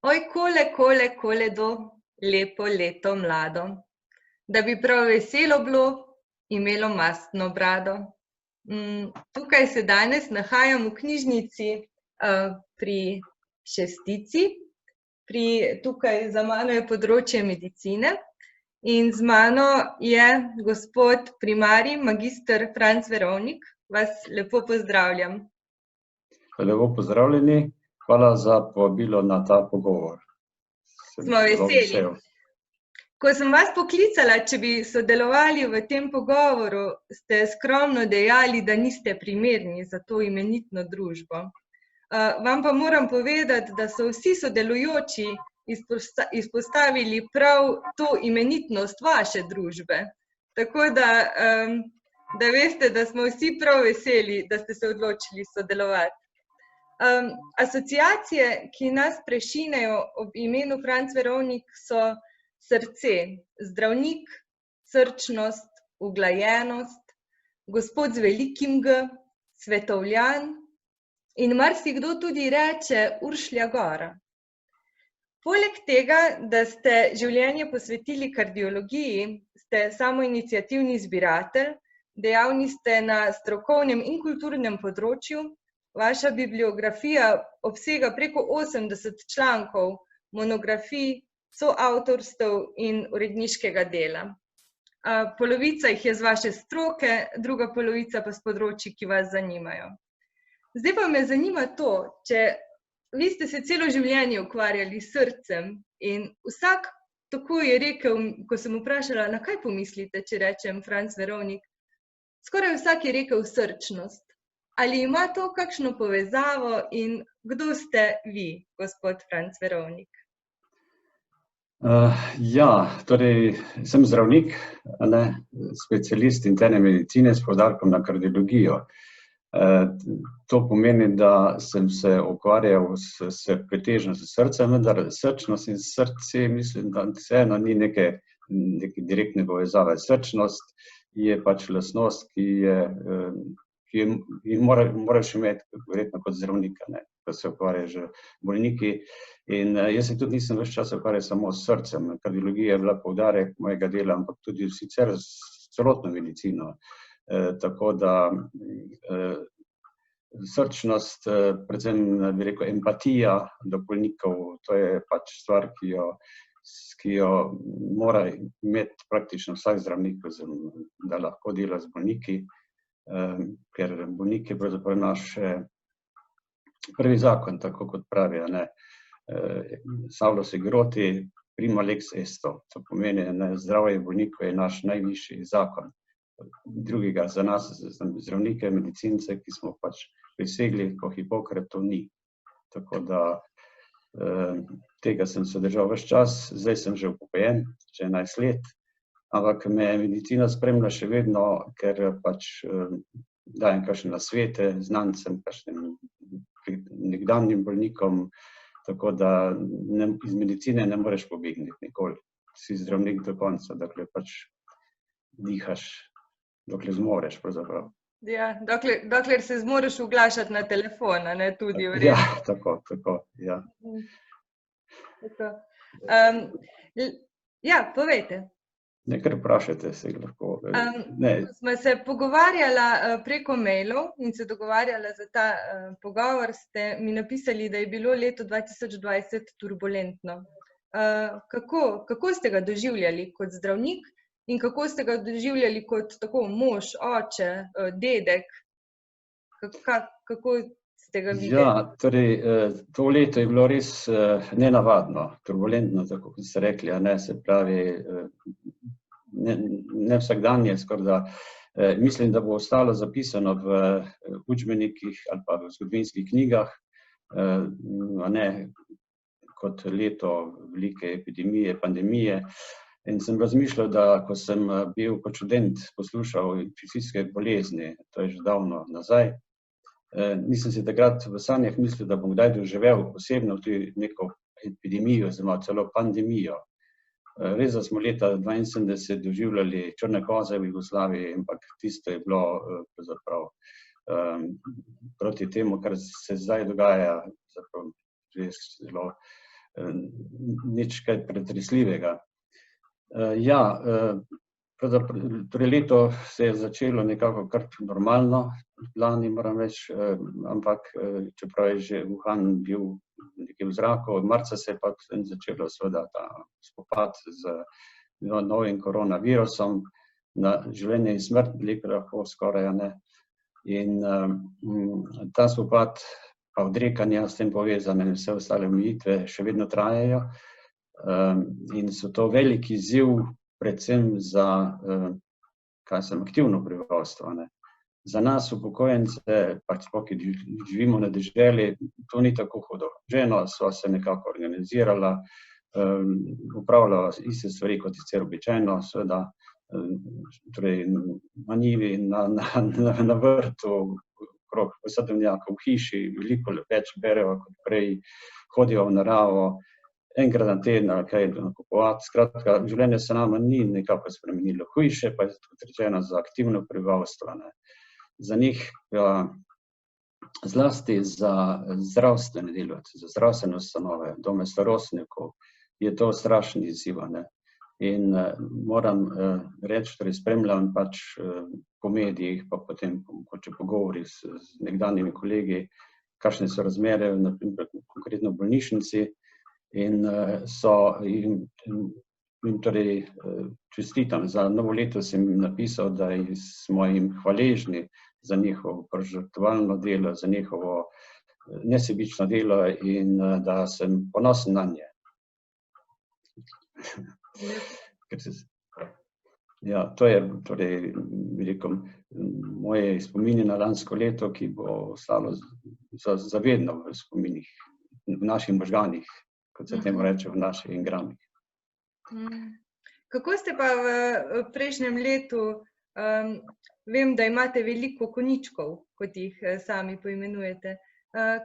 Oj, koledo, lepo leto mlado, da bi prav veselo bilo, imelo mastno brado. Tukaj se danes nahajam v knjižnici pri Šestici. Tukaj za mano je področje medicine in z mano je gospod primarij, magister Franc Verovnik. Vas lepo pozdravljam. Lepo pozdravljeni, hvala za povabilo na ta pogovor. Smo veseli. Ko sem vas poklicala, če bi sodelovali v tem pogovoru, ste skromno dejali, da niste primerni za to imenitno družbo. Vam pa moram povedati, da so vsi sodelujoči izpostavili prav to imenitnost vaše družbe. Tako da veste, da smo vsi prav veseli, da ste se odločili sodelovati. Asociacije, ki nas prešinejo ob imenu Franc Verovnik, so srce, zdravnik, srčnost, uglajenost, gospod z velikim G, svetovljan in marsikdo tudi reče Uršlja gora. Poleg tega, da ste življenje posvetili kardiologiji, ste samoiniciativni zbiratelj, dejavni ste na strokovnem in kulturnem področju, vaša bibliografija obsega preko 80 člankov, monografij, soavtorstev in uredniškega dela. Polovica jih je z vaše stroke, druga polovica pa s področji, ki vas zanimajo. Zdaj pa me zanima to, če vi ste se celo življenje ukvarjali s srcem in vsak tako je rekel, ko sem vprašala, na kaj pomislite, če rečem Franc Verovnik, skoraj vsak je rekel srčnost. Ali ima to kakšno povezavo in kdo ste vi, gospod Franc Verovnik? Torej, sem zdravnik, specialist interne medicine s poudarkom na kardiologijo. To pomeni, da sem se ukvarjal pretežno s srcem, vendar srčnost in srce, mislim, da vseeno ni neke direktne povezave. Srčnost je pač lastnost, ki moraš imeti verjetno kot zdravnika, ko se ukvarjaš z bolniki. In jaz se tudi nisem ves čas ukvarjal samo s srcem. Kardiologija je bila poudarek mojega dela, ampak tudi sicer s celotno medicino. Tako da srčnost, predvsem bi rekel empatija do bolnikov, to je pač stvar, ki jo mora imeti praktično vsak zdravnik, da lahko dela z bolniki, ker bolnik je pravzaprav naš prvi zakon, tako kot pravi, Salus Egroti, prima lex esto, to pomeni, zdravje bolnikov je naš najvišji zakon. Drugega za nas, zdravnike, medicince, ki smo pač prisegli, ko Hipokrat to ni. Tako da tega sem se držal ves čas, zdaj sem že upokojen, že 11 let, ampak me medicina spremlja še vedno, ker pač dajem kakšne nasvete znancem, kakšnim nekdanjim bolnikom, tako da iz medicine ne moreš pobegniti nikoli. Si zdravnik do konca, dokler pač dihaš, dokler zmoreš pravzaprav. Ja, dokler se zmoreš oglašati na telefon, tudi v redu. Ja, tako, ja. Ja, povejte. Nekaj vprašajte se lahko. Smo se pogovarjala preko mailov in se dogovarjala za ta pogovor, ste mi napisali, da je bilo leto 2020 turbulentno. Kako ste ga doživljali kot zdravnik in kako ste ga doživljali kot tako mož, oče, dedek? Kako ste ga videli? Ja, torej, to leto je bilo res nenavadno, turbulentno, tako kot ste rekli, se pravi, ne vsakdanje, skoraj da. Mislim, da bo ostalo zapisano v učbenikih ali pa v zgodovinskih knjigah, kot leto velike epidemije, pandemije. In sem razmišljal, da ko sem bil kot študent poslušal infekcijske bolezni, to je že davno nazaj, nisem si takrat v sanjah mislil, da bom kdaj doživel osebno tudi neko epidemijo, oziroma celo pandemijo. Res, da smo leta 1972 doživljali črne koze v Jugoslaviji, ampak tisto je bilo pravzaprav proti temu, kar se zdaj dogaja, res zelo nič kaj pretresljivega. Ja, torej leto se je začelo nekako kar normalno, lani moram reči, ampak čeprav je že Wuhan bil nekje v zraku, od marca se je pa začelo seveda ta spopad z novim koronavirusom, na življenje in smrt, lahko skoraj, ne. In ta spopad pa odrekanja s tem povezane vse ostale omejitve še vedno trajajo in so to velik izziv predvsem za aktivno prebivalstvo, ne. Za nas upokojence, pač sploh, ki živimo na deželi, to ni tako hudo. Žena sva se nekako organizirala, opravljala iste stvari kot sicer običajno, seveda, torej na njivi, na vrtu, okrog sadovnjakov, v hiši, veliko več bereva kot prej, hodijo v naravo, enkrat na teden ali kaj nakupovati. Skratka, življenje se nama ni nekako spremenilo. Hujše pa je, kot rečeno, za aktivno prebivalstvo, ne. Za njih, zlasti za zdravstvene delavce, za zdravstvene ustanove, dome starostnikov, je to strašen izziv, ne. In moram reči, torej spremljam pač po medijih, pa potem mogoče pogovori z nekdanjimi kolegi, kakšne so razmere, na primer konkretno v bolnišnici, in torej čestitam. Za novo leto sem jim napisal, da smo jim hvaležni za njihovo požrtvovalno delo, za njihovo nesebično delo in da sem ponosen nanje. Ja, to je torej, bi rekel, moje spomini na lansko leto, ki bo ostalo za vedno v spominih, v naših možganih, kot se temu reče, v naših ingramih. Kako ste pa v prejšnjem letu, vem, da imate veliko konjičkov, kot jih sami poimenujete.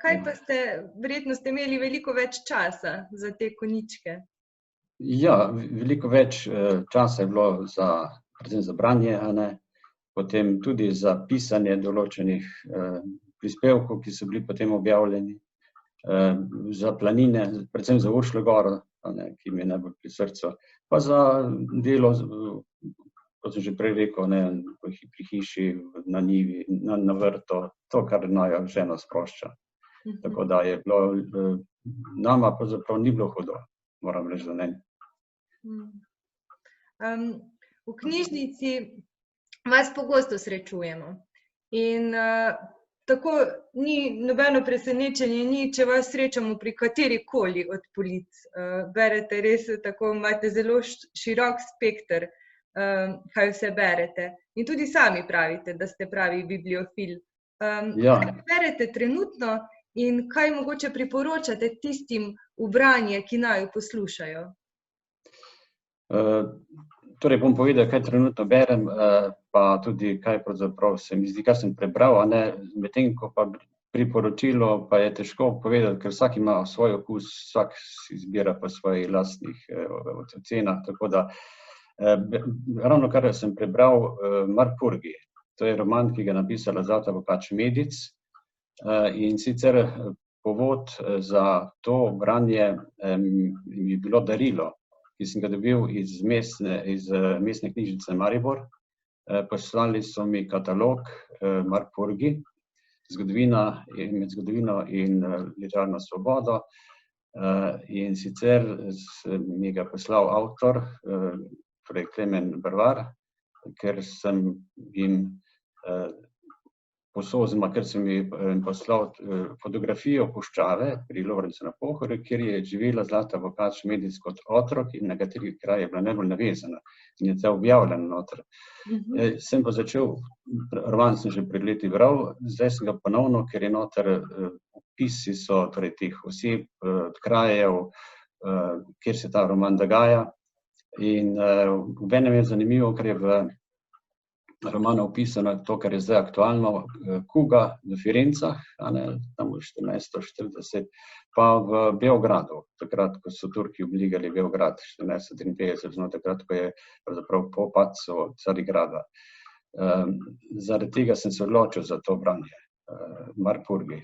Kaj pa verjetno ste imeli veliko več časa za te konjičke? Ja, veliko več časa je bilo predvsem za branje, potem tudi za pisanje določenih prispevkov, ki so bili potem objavljeni, za planine, predvsem za Uršljo goro, ki mi je najbolj pri srcu, pa za delo, kot sem že prej rekel, pri hiši, na njivi, na vrtu, to, kar naju žena sprošča. Tako da je bilo, nama pravzaprav ni bilo hudo, moram reči, da ne. V knjižnici vas pogosto srečujemo in tako ni nobeno presenečenje, če vas srečamo pri katerikoli od polic. Berete res tako, imate zelo širok spekter, kaj vse berete. In tudi sami pravite, da ste pravi bibliofil. Kaj berete trenutno in kaj mogoče priporočate tistim v branje, ki naju poslušajo? Torej bom povedal, kaj trenutno berem, pa tudi kaj pravzaprav se mi zdi, kaj sem prebral, medtem ko pa priporočilo pa je težko povedati, ker vsak ima svoj okus, vsak si izbira po svojih lastnih ocenah, tako da ravno kar sem prebral Marpurgi, to je roman, ki ga je napisala Zlata Vukač Medic, in sicer povod za to branje mi je bilo darilo, ki sem ga dobil iz mestne knjižnice Maribor. Poslali so mi katalog Marpurgi, med zgodovino in literarno svobodo, in sicer mi ga poslal avtor, torej Klemen Brvar, ker sem jim ker sem jim poslal fotografijo puščave pri Lovrencu na Pohorju, kjer je živela Zlata Vukač Medic kot otrok in na kateri kraj je bila najbolj navezana in je ta objavljena noter. Sem pa začel, roman sem že pred leti bral, zdaj sem ga ponovno, ker je noter, opisi so torej teh oseb, krajev, kjer se ta roman dogaja, in obenem je zanimivo, ker je v romanu opisano to, kar je zdaj aktualno, kuga v Firencah, tam v 1440, pa v Beogradu, takrat, ko so Turki obligali Beograd, 1453, takrat, ko je pravzaprav po padcu Carigrada. Zaradi tega sem se odločil za to branje. Marpurgi.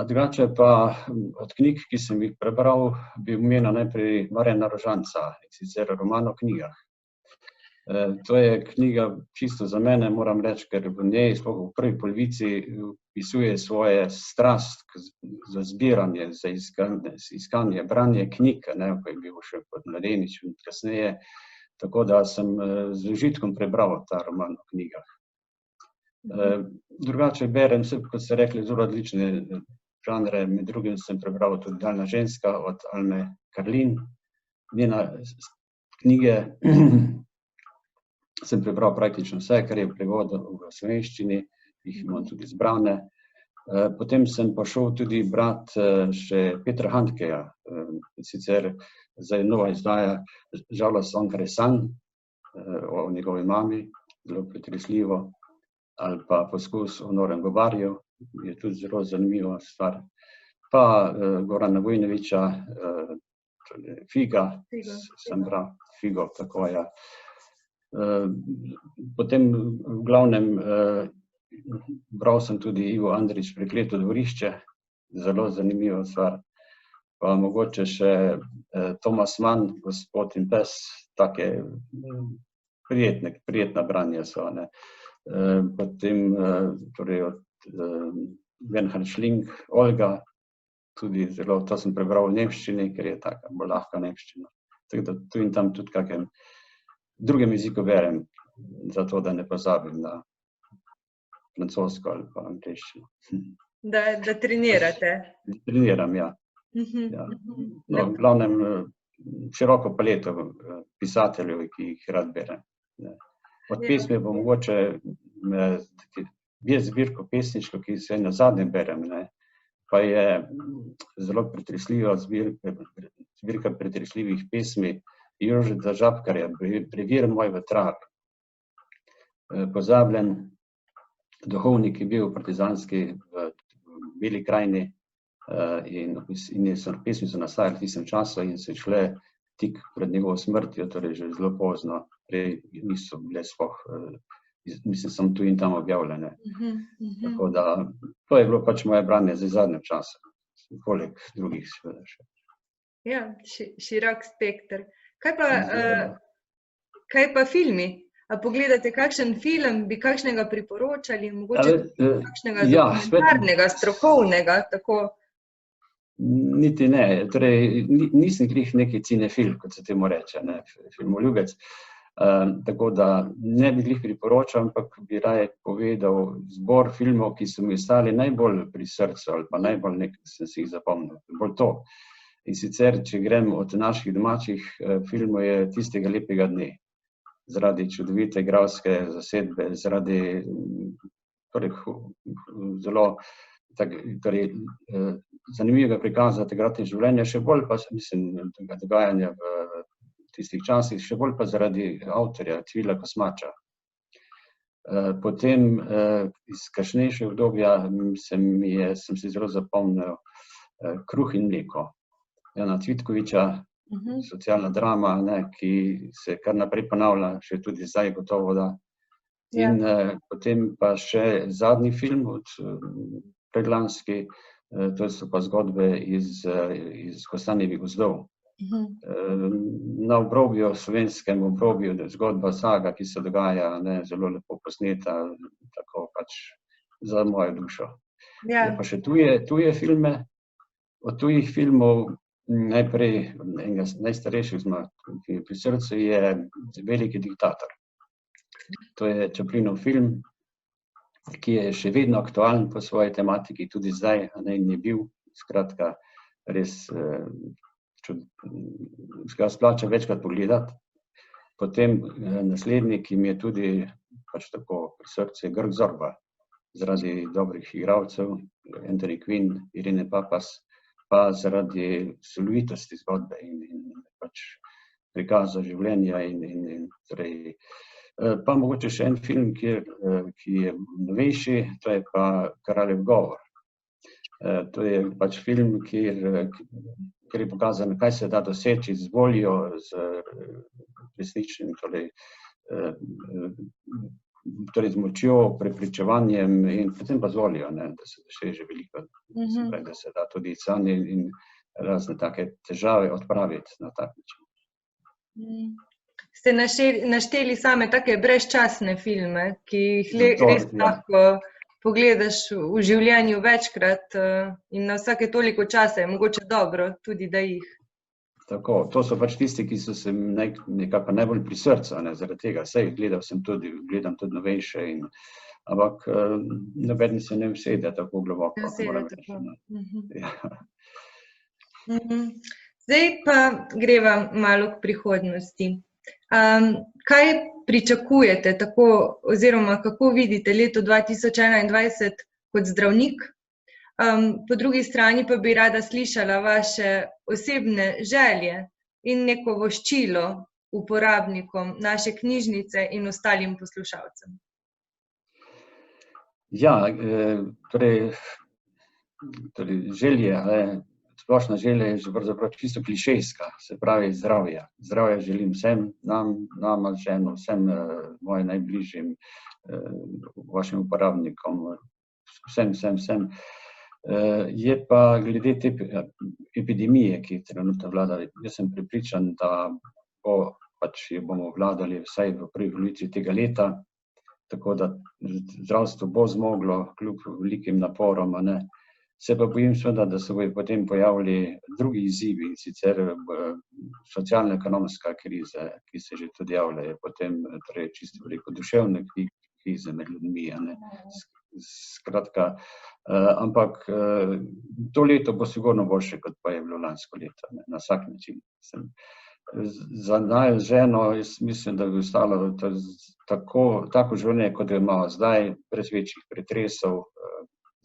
Drugače pa od knjig, ki sem jih prebral, bi omenil najprej Marjana Rožanca, sicer roman o knjigah. To je knjiga čisto za mene, moram reči, ker v njej, sploh v prvi polovici, opisuje svoje strast za zbiranje, za iskanje, branje knjig, ko je bil še kot mladenič in kasneje. Tako da sem z užitkom prebral ta roman o knjigah. Drugače berem, kot ste rekli, zelo različne žanre, med drugim sem prebral tudi Daljna ženska od Alme Karlin. Njena knjige sem prebral praktično vse, kar je v prevodu v slovenščini, jih imam tudi zbrane. Potem sem pa šel tudi brat še Petra Handkeja, sicer zdaj nova izdaja Žalost onkraj sanj o njegovi mami, zelo pretresljivo, ali pa Poskus o norem gobarju, je tudi zelo zanimiva stvar. Pa Gorana Vojnovića, Figa, sem bral, Figo, tako je. Potem v glavnem bral sem tudi Ivo Andrić Prekleto dvorišče, zelo zanimiva stvar. Pa mogoče še Thomas Mann, Gospod in pes, take prijetna branja so. Potem torej od Bernhard Schling, Olga, tudi zelo, to sem prebral v nemščini, ker je taka bolj lahka nemščina. Tako da tu in tam tudi kakem drugem jeziku berem, zato da ne pozabim na francosko ali pa angleščino. Da trenirate. Treniram, ja. No, v glavnem široko paleto pisateljev, ki jih rad berem. Od pesmi pa mogoče je zbirko pesniško, ki se na zadnjem berem, pa je zelo pretresljiva zbirka pretresljivih pesmi Jožeta Žabkarja, Brevir moj v travi. Pozabljen duhovnik je bil partizanski v Beli krajini in pesmi so nastajale v tistem času in so šle tik pred njegovo smrtjo, torej že zelo pozno, prej niso bile sploh, mislim, sem tu in tam objavljene. Tako da, to je bilo pač moje branje za zadnjem času, poleg drugih seveda še. Ja, širok spekter. Kaj pa filmi? A pogledate kakšen film, bi kakšnega priporočali, mogoče kakšnega dokumentarnega, strokovnega, tako? Niti ne, torej nisem glih neki cinefil, kot se temu reče, filmoljubec, tako da ne bi glih priporočal, ampak bi raje povedal zbor filmov, ki so mi ostali najbolj pri srcu ali pa najbolj nekaj sem si jih zapomnil, bolj to. In sicer, če grem od naših domačih filmov, je Tistega lepega dne, zaradi čudovite igralske zasedbe, zaradi zelo zanimivega prikaza takratnega življenja, še bolj pa, mislim, dogajanja v tistih časih, še bolj pa zaradi avtorja, Cvila Kosmača. Potem iz kasnejšega obdobja sem si zelo zapomnil Kruh in mleko, Jana Cvitkoviča, socialna drama, ki se kar naprej ponavlja, še tudi zdaj gotovo da. In potem pa še zadnji film od predlanski, to so pa zgodbe iz Kostanjevih gozdov. Na obrobju, slovenskem obrobju, zgodba saga, ki se dogaja, zelo lepo posneta, tako pač za mojo dušo. Pa še tuje filme, od tujih filmov najprej, enega najstarejših ki je pri srcu, je Veliki diktator. To je Chaplinov film, ki je še vedno aktualen po svoji tematiki, tudi zdaj, in je bil, skratka, res ga splača večkrat pogledati. Potem naslednji, ki mi je tudi pač tako pri srcu, je Grk Zorba, zaradi dobrih igralcev, Anthony Quinn, Irene Papas, pa zaradi celovitosti zgodbe in pač prikaza življenja in torej. Pa mogoče še en film, ki je novejši, to je pa Kraljev govor. To je pač film, kjer je pokazano, kaj se da doseči z voljo, z resničnim, torej torej z močjo, prepričevanjem in predvsem pa z voljo, da se doseže veliko, da se da tudi sanje in razne take težave odpraviti na tak način. Ste našteli same take brezčasne filme, ki jih res lahko pogledaš v življenju večkrat in na vsake toliko časa je mogoče dobro tudi, da jih. Tako, to so pač tisti, ki so se nekako najbolj pri srcu, zaradi tega. Saj gledam tudi novejše, ampak nobeden se ne usede tako globoko. Zdaj pa greva malo k prihodnosti. Kaj pričakujete tako, oziroma kako vidite leto 2021 kot zdravnik? Po drugi strani pa bi rada slišala vaše osebne želje in neko voščilo uporabnikom naše knjižnice in ostalim poslušalcem. Ja, torej želje, splošna želja je že pravzaprav čisto klišejska, se pravi zdravja. Zdravja želim vsem, nama, ženo, vsem mojim najbližjim, vašim uporabnikom, vsem. Je pa glede te epidemije, ki trenutno vlada, jaz sem prepričan, da bomo vladali vsaj v prvi polovici tega leta, tako da zdravstvo bo zmoglo kljub velikim naporom, Se pa bojim seveda, da se bodo potem pojavili drugi izzivi, in sicer socialno-ekonomska kriza, ki se že tudi javlja, potem torej čisto veliko duševne krize med ljudmi, Skratka, ampak to leto bo sigurno boljše, kot pa je bilo lansko leto, na vsak način. Za najo ženo, jaz mislim, da bi ostalo tako življenje, kot ga imamo zdaj, brez večjih pretresov,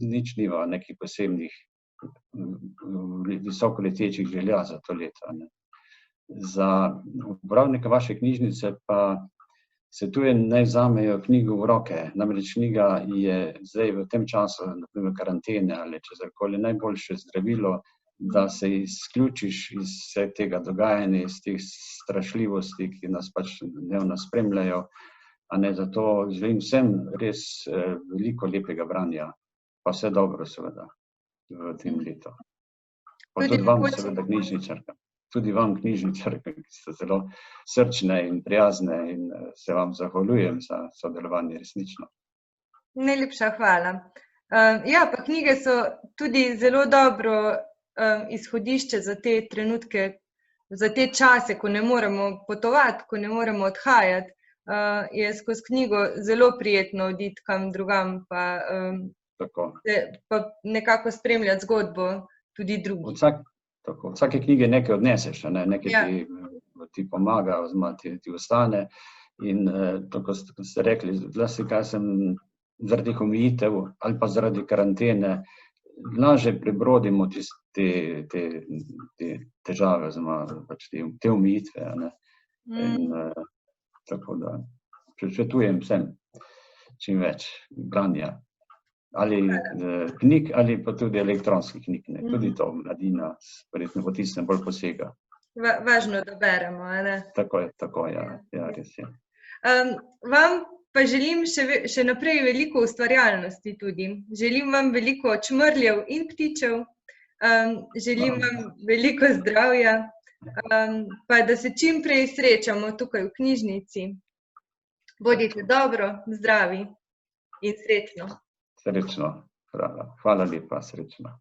nič nima nekih posebnih visokoletečih želja za to leto. Za uporabnika vaše knjižnice pa svetujem, naj vzamejo knjigo v roke. Namreč knjiga je zdaj v tem času, naprimer karantene ali česarkoli, najboljše zdravilo, da se izključiš iz vsega tega dogajanja, iz teh strašljivosti, ki nas pač dnevno spremljajo. Zato želim vsem res veliko lepega branja, pa vse dobro seveda v tem letu. Pa tudi vam seveda knjižničarka. Tudi vam knjižničarka, ki ste zelo srčne in prijazne in se vam zahvaljujem za sodelovanje resnično. Najlepša hvala. Ja, pa knjige so tudi zelo dobro izhodišče za te trenutke, za te čase, ko ne moremo potovati, ko ne moremo odhajati. Je skozi knjigo zelo prijetno oditi kam drugam, pa nekako spremljati zgodbo tudi drugih. Tako, vsake knjige nekaj odneseš, nekaj ti pomaga, oziroma ti ostane. In tako ste rekli, zlasti kaj sem zaradi omejitev ali pa zaradi karantene, lažje prebrodimo te težave, oziroma te omejitve. Tako da svetujem vsem čim več branja. Ali knjig, ali pa tudi elektronskih knjig. Tudi to mladina verjetno po tistem bolj posega. Važno, da beremo, Tako, ja, res je. Vam pa želim še naprej veliko ustvarjalnosti tudi. Želim vam veliko čmrljev in ptičev, želim vam veliko zdravja, pa da se čim prej srečamo tukaj v knjižnici. Bodite dobro, zdravi in srečno. Srečno, hvala lepa, srečno.